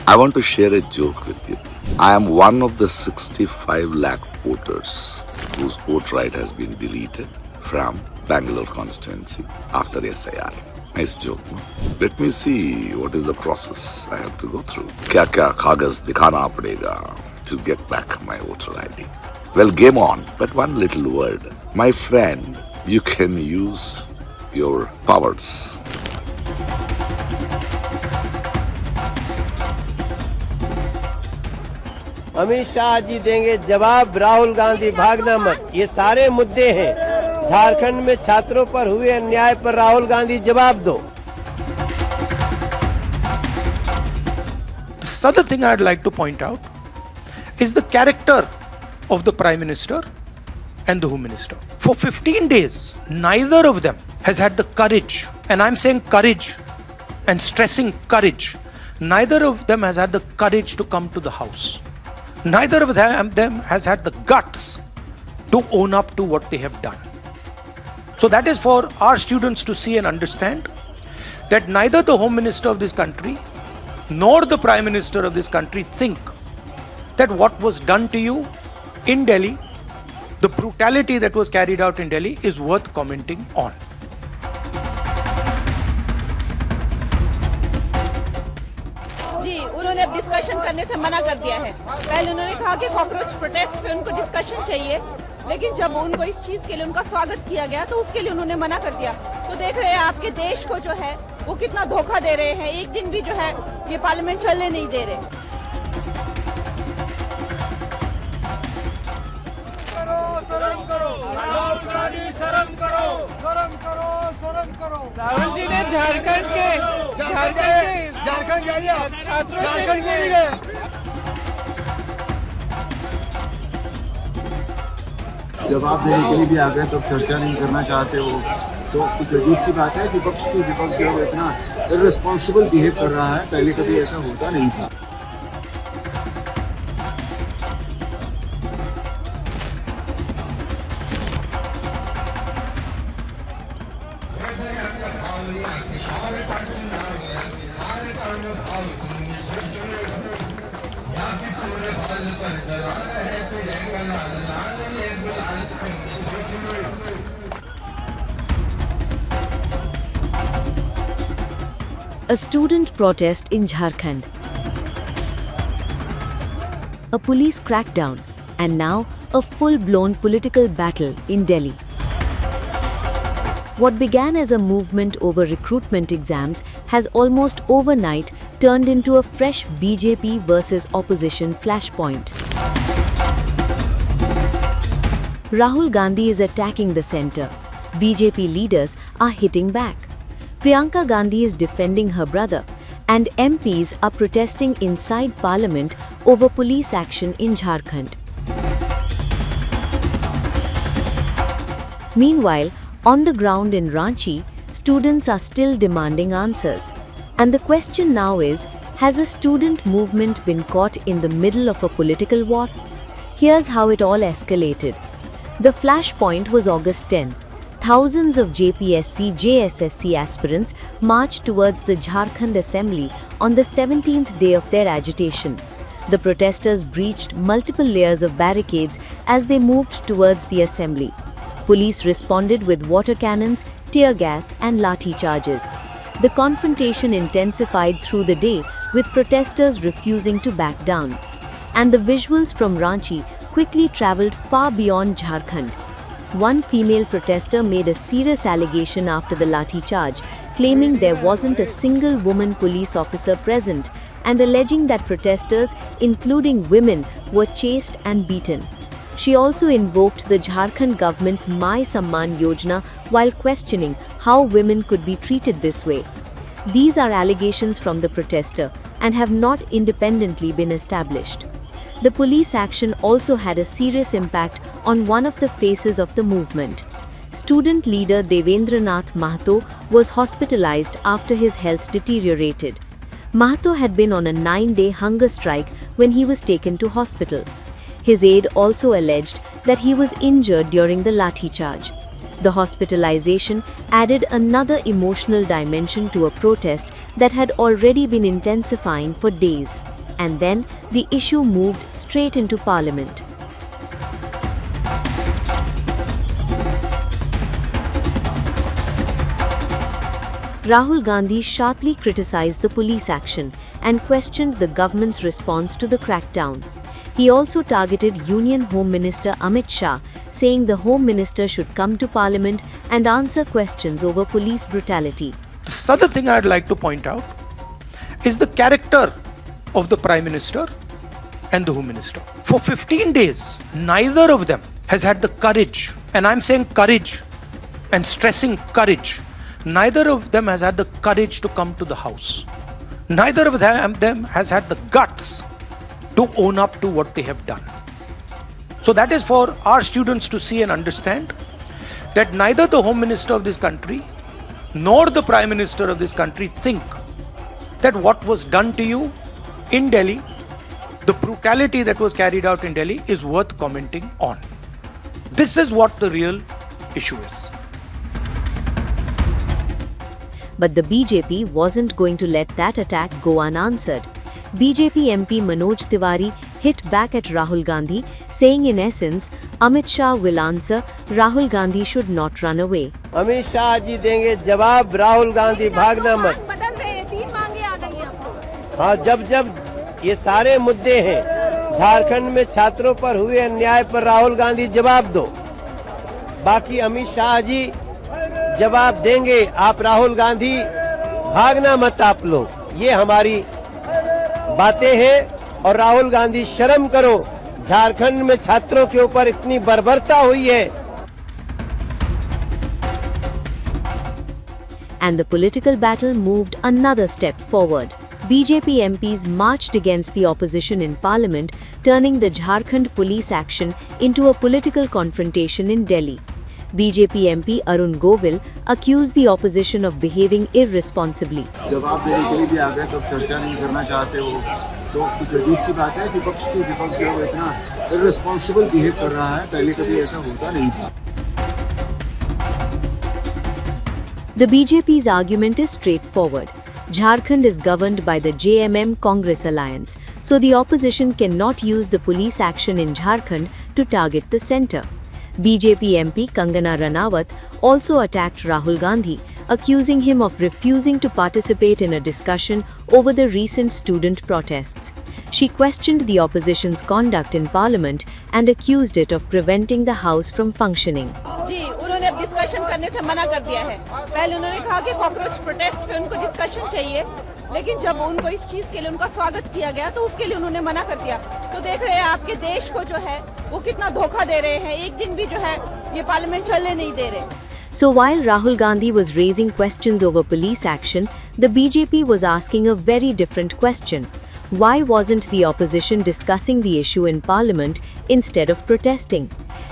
I want to share a joke with you. I am one of the 65 lakh voters whose vote right has been deleted from Bangalore constituency after SIR. Nice joke, no? Let me see what is the process I have to go through. क्या कागज दिखाना पड़ेगा to get back my voter ID. Well, game on, but one little word. My friend, you can use your powers. Amit Shah ji देंगे जवाब, राहुल गांधी भागना मत। ये सारे मुद्दे हैं। झारखंड में छात्रों पर हुए अन्याय पर राहुल गांधी जवाब दो। The other thing I'd like to point out is the character of the Prime Minister and the Home Minister. For 15 days, neither of them has had the courage, and I'm saying courage and stressing courage, neither of them has had the courage to come to the House. Neither of them has had the guts to own up to what they have done. So that is for our students to see and understand that neither the Home Minister of this country nor the Prime Minister of this country think that what was done to you in Delhi, the brutality that was carried out in Delhi, is worth commenting on. जी, उन्होंने अब discussion करने से मना कर दिया है। पहले उन्होंने कहा कि कॉकरोच प्रोटेस्ट पे उनको डिस्कशन चाहिए, लेकिन जब उनको इस चीज के लिए उनका स्वागत किया गया तो उसके लिए उन्होंने मना कर दिया। तो देख रहे हैं आपके देश को जो है वो कितना धोखा दे रहे हैं। एक दिन भी जो है ये पार्लियामेंट चलने नहीं दे रहे। राहुल जी ने झारखंड के छात्रों से मिले। जवाब देने के लिए भी आ गए तो चर्चा नहीं करना चाहते हो, तो कुछ अजीब सी बात है। विपक्ष जो है इतना इररिस्पॉन्सिबल बिहेव कर रहा है, पहले कभी ऐसा होता नहीं था। A student protest in Jharkhand. A police crackdown, and now a full-blown political battle in Delhi. What began as a movement over recruitment exams has almost overnight turned into a fresh BJP versus opposition flashpoint. Rahul Gandhi is attacking the centre. BJP leaders are hitting back. Priyanka Gandhi is defending her brother, and MPs are protesting inside parliament over police action in Jharkhand. Meanwhile, on the ground in Ranchi, students are still demanding answers. And the question now is, has a student movement been caught in the middle of a political war? Here's how it all escalated. The flashpoint was August 10. Thousands of JPSC, JSSC aspirants marched towards the Jharkhand Assembly on the 17th day of their agitation. The protesters breached multiple layers of barricades as they moved towards the assembly. Police responded with water cannons, tear gas and lathi charges. The confrontation intensified through the day, with protesters refusing to back down. And the visuals from Ranchi quickly travelled far beyond Jharkhand. One female protester made a serious allegation after the lathi charge, claiming there wasn't a single woman police officer present and alleging that protesters, including women, were chased and beaten. She also invoked the Jharkhand government's Mai Samman Yojana while questioning how women could be treated this way. These are allegations from the protester and have not independently been established. The police action also had a serious impact on one of the faces of the movement. Student leader Devendranath Mahato was hospitalized after his health deteriorated. Mahato had been on a 9-day hunger strike when he was taken to hospital. His aide also alleged that he was injured during the lathi charge. The hospitalization added another emotional dimension to a protest that had already been intensifying for days. and then the issue moved straight into Parliament. Rahul Gandhi sharply criticized the police action and questioned the government's response to the crackdown. He also targeted Union Home Minister Amit Shah, saying the Home Minister should come to Parliament and answer questions over police brutality. The other thing I'd like to point out is the character of the Prime Minister and the Home Minister. For 15 days, neither of them has had the courage, and I'm saying courage and stressing courage, neither of them has had the courage to come to the House. Neither of them has had the guts to own up to what they have done. So that is for our students to see and understand that neither the Home Minister of this country nor the Prime Minister of this country think that what was done to you in Delhi, the brutality that was carried out in Delhi, is worth commenting on. This is what the real issue is. But the BJP wasn't going to let that attack go unanswered. BJP MP Manoj Tiwari hit back at Rahul Gandhi, saying in essence, Amit Shah will answer, Rahul Gandhi should not run away. Amit Shah ji देंगे जवाब, राहुल गांधी भागना मत। बदल रहे हैं, 3 मांगे आ गई हैं आपको। हाँ, जब ये सारे मुद्दे हैं, झारखंड में छात्रों पर हुए अन्याय पर राहुल गांधी जवाब दो। बाकी अमित शाह जी जवाब देंगे, आप राहुल गांधी भागना मत आप लोग। ये हमारी बातें हैं और राहुल गांधी शर्म करो, झारखंड में छात्रों के ऊपर इतनी बर्बरता हुई है। And the political battle moved another step forward. BJP MPs marched against the opposition in Parliament, turning the Jharkhand police action into a political confrontation in Delhi. BJP MP Arun Govil accused the opposition of behaving irresponsibly. जवाब देने के लिए भी आ गए तो चर्चा नहीं करना चाहते हो, तो कुछ अजीब सी बात है। विपक्ष जो है इतना इररिस्पॉन्सिबल बिहेव कर रहा है, पहले कभी ऐसा होता नहीं था। The BJP's argument is straightforward. Jharkhand is governed by the JMM Congress alliance, so the opposition cannot use the police action in Jharkhand to target the centre. BJP MP Kangana Ranawat also attacked Rahul Gandhi, accusing him of refusing to participate in a discussion over the recent student protests. She questioned the opposition's conduct in Parliament and accused it of preventing the House from functioning. जी, उन्होंने अब discussion करने से मना कर दिया है। पहले उन्होंने कहा कि कॉकरोच प्रोटेस्ट पे उनको डिस्कशन चाहिए, लेकिन जब उनको इस चीज के लिए उनका स्वागत किया गया तो उसके लिए उन्होंने मना कर दिया। तो देख रहे हैं आपके देश को जो है वो कितना धोखा दे रहे हैं, एक दिन भी जो है ये पार्लियामेंट चलने नहीं दे रहे। So while Rahul Gandhi was raising questions over police action, the BJP was asking a very different question. Why wasn't the opposition discussing the issue in Parliament instead of protesting?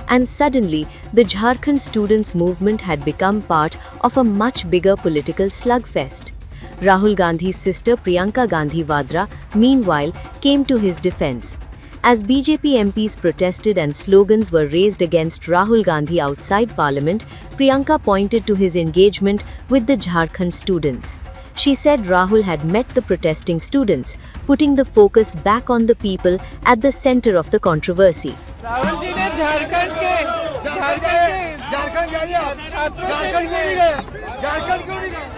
And suddenly, the Jharkhand students' movement had become part of a much bigger political slugfest. Rahul Gandhi's sister Priyanka Gandhi Vadra, meanwhile, came to his defense. As BJP MPs protested and slogans were raised against Rahul Gandhi outside Parliament, Priyanka pointed to his engagement with the Jharkhand students. She said Rahul had met the protesting students, putting the focus back on the people at the center of the controversy. Rahul ji ने झारखंड के छात्रों से मिले, झारखंड क्यों नहीं गए?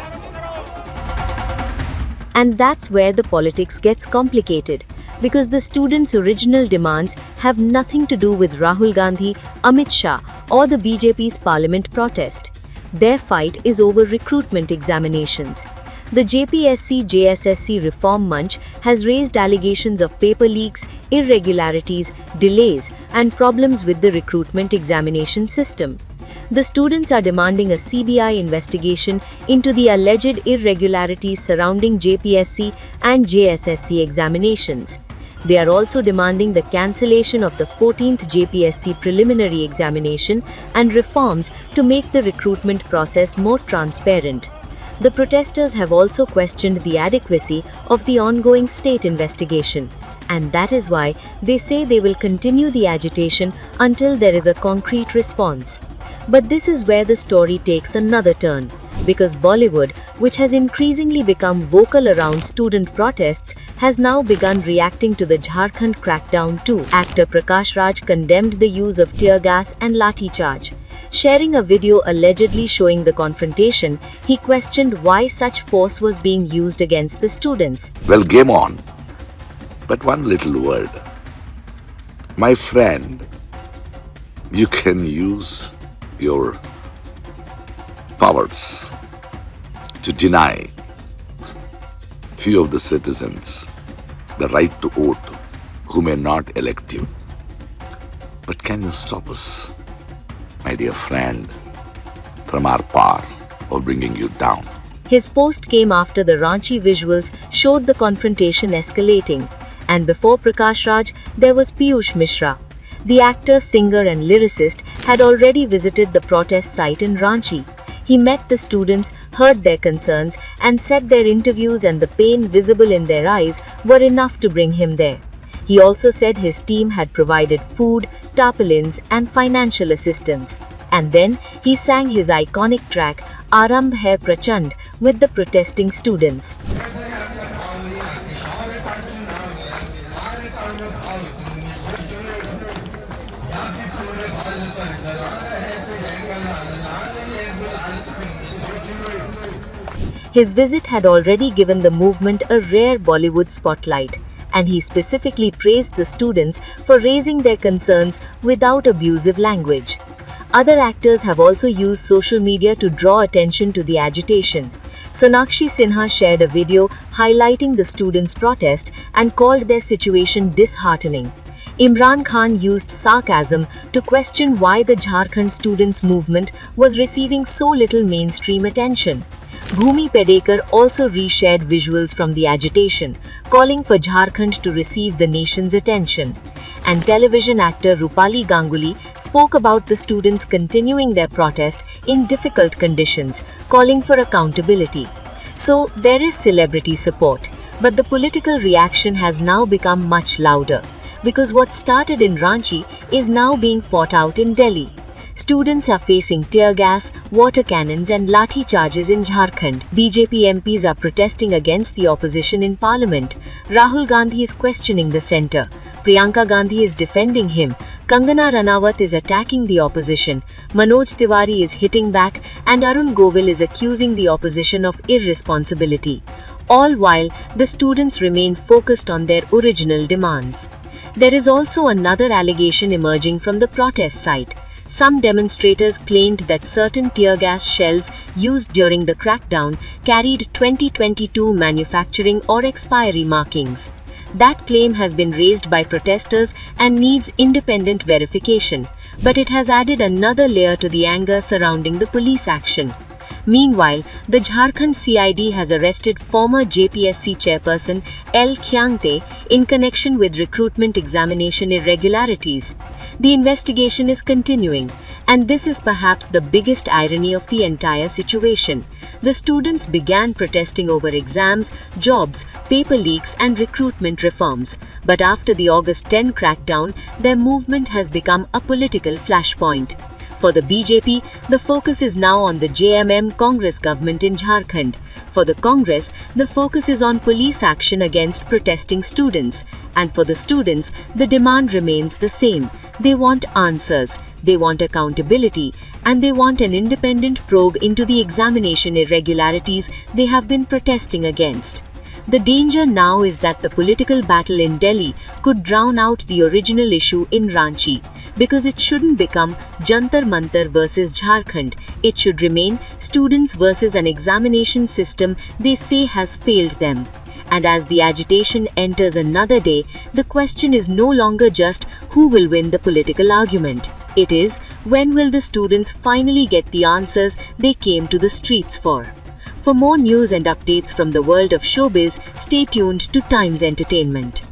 And that's where the politics gets complicated, because the students' original demands have nothing to do with Rahul Gandhi, Amit Shah, or the BJP's parliament protest. Their fight is over recruitment examinations. The JPSC-JSSC Reform Munch has raised allegations of paper leaks, irregularities, delays, and problems with the recruitment examination system. The students are demanding a CBI investigation into the alleged irregularities surrounding JPSC and JSSC examinations. They are also demanding the cancellation of the 14th JPSC preliminary examination and reforms to make the recruitment process more transparent. The protesters have also questioned the adequacy of the ongoing state investigation, and that is why they say they will continue the agitation until there is a concrete response. But this is where the story takes another turn. because Bollywood, which has increasingly become vocal around student protests, has now begun reacting to the Jharkhand crackdown too. Actor Prakash Raj condemned the use of tear gas and lathi charge. Sharing a video allegedly showing the confrontation, he questioned why such force was being used against the students. Well, game on. But one little word. My friend, you can use your powers to deny few of the citizens the right to vote who may not elect you. But can you stop us, my dear friend, from our power of bringing you down? His post came after the Ranchi visuals showed the confrontation escalating, and before Prakash Raj, there was Piyush Mishra. The actor, singer and lyricist had already visited the protest site in Ranchi. He met the students, heard their concerns, and said their interviews and the pain visible in their eyes were enough to bring him there. He also said his team had provided food, tarpaulins, and financial assistance. And then he sang his iconic track, Arambh Hai Prachand, with the protesting students. His visit had already given the movement a rare Bollywood spotlight, and he specifically praised the students for raising their concerns without abusive language. Other actors have also used social media to draw attention to the agitation. Sonakshi Sinha shared a video highlighting the students' protest and called their situation disheartening. Imran Khan used sarcasm to question why the Jharkhand students' movement was receiving so little mainstream attention. Bhumi Pedekar also reshared visuals from the agitation, calling for Jharkhand to receive the nation's attention. And television actor Rupali Ganguly spoke about the students continuing their protest in difficult conditions, calling for accountability. So, there is celebrity support, but the political reaction has now become much louder, because what started in Ranchi is now being fought out in Delhi. Students are facing tear gas, water cannons and lathi charges in Jharkhand. BJP MPs are protesting against the opposition in parliament. Rahul Gandhi is questioning the centre. Priyanka Gandhi is defending him. Kangana Ranawat is attacking the opposition. Manoj Tiwari is hitting back, and Arun Govil is accusing the opposition of irresponsibility. All while the students remain focused on their original demands. There is also another allegation emerging from the protest site. Some demonstrators claimed that certain tear gas shells used during the crackdown carried 2022 manufacturing or expiry markings. That claim has been raised by protesters and needs independent verification, but it has added another layer to the anger surrounding the police action. Meanwhile, the Jharkhand CID has arrested former JPSC chairperson L. Khyangte in connection with recruitment examination irregularities. The investigation is continuing, and this is perhaps the biggest irony of the entire situation. The students began protesting over exams, jobs, paper leaks, and recruitment reforms. But after the August 10 crackdown, their movement has become a political flashpoint. For the BJP, the focus is now on the JMM Congress government in Jharkhand. For the Congress, the focus is on police action against protesting students. And for the students, the demand remains the same. They want answers, they want accountability, and they want an independent probe into the examination irregularities they have been protesting against. The danger now is that the political battle in Delhi could drown out the original issue in Ranchi, because it shouldn't become Jantar Mantar versus Jharkhand. It should remain students versus an examination system they say has failed them. And as the agitation enters another day, the question is no longer just who will win the political argument. It is, when will the students finally get the answers they came to the streets for? For more news and updates from the world of showbiz, stay tuned to Times Entertainment.